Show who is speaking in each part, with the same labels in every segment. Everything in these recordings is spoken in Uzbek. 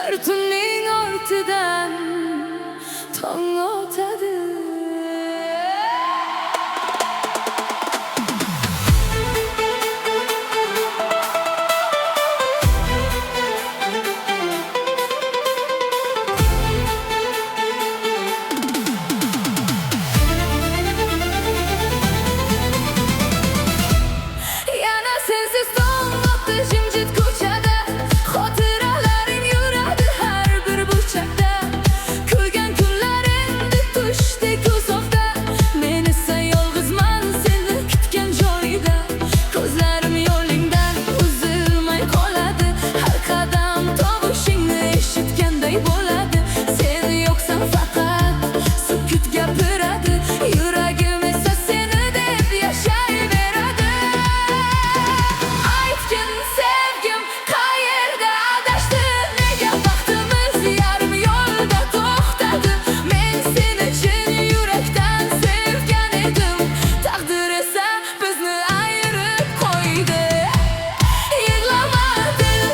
Speaker 1: Har tunning ortidan tong otadi. Yana sensiz tong otdi jimjit ko'chada, xotiralaring yuradi har bir burchakda. Kulgan kunlaringni tushdek ko'zofda, men esa yolg'izman seni kutgan joyda. Ko'zlarim yo'lingdan uzilmay qoladi, har qadam tovushingni eshitganday bo'ladi. Sen yo'qsan faqat sukut gapiradi, yuragim esa seni deb yashayveradi. Aytgin sevgim qayerda adashdi, nega vaqtimiz yarim yo'lda to'xtadi. Men seni chin yurakdan sevgan edim, taqdir esa bizni ayirib qo'ydi. Yig'lama dil,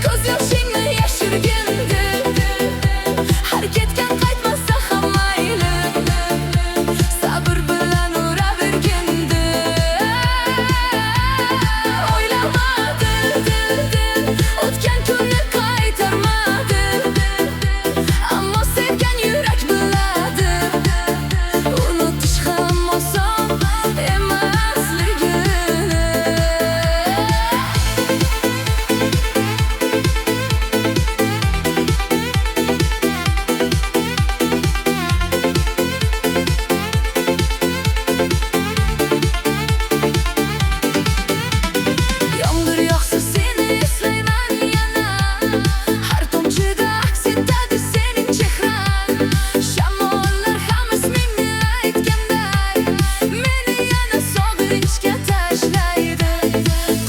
Speaker 1: ko'z yoshingni yashirgin dil. Har ketgan qaytmasa ham mayli, sabr bilan uravergin dil. O'ylama dil, o'tgan kunni qaytarmadi, ammo sevgan yurak biladi, unutish ham oson emasligini. Yomg'ir yog'sa seni eslayman yana, har tomchida aks etadi sening chehrang. Shamollar ham ismingni aytganday, meni yana sog'inchga tashlaydi.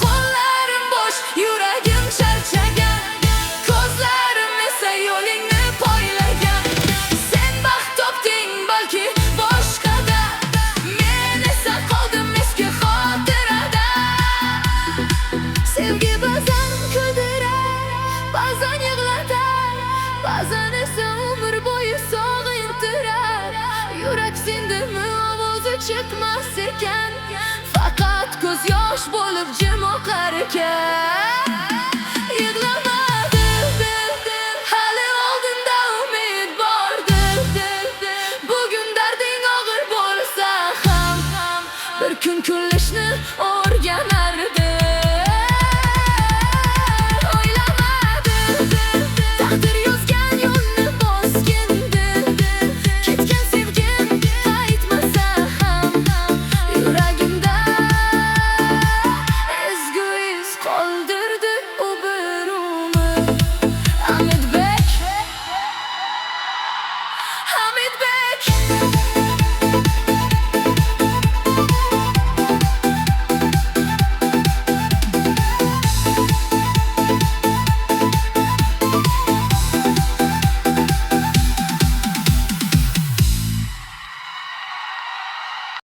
Speaker 1: Qo'llarim bo'sh, yuragim charchagan, ko'zlarim esa yo'lingni poylagan. Sen baxt topding balki boshqada, men esa qoldim eski xotirada. Sevgi ba'zan kuldirar, ba'zan yig'latar, ba'zan esa umr bo'yi sog'intirar. Yurak sindimi ovozi chiqmas ekan, faqat ko'z yosh bo'lib jim oqar ekan.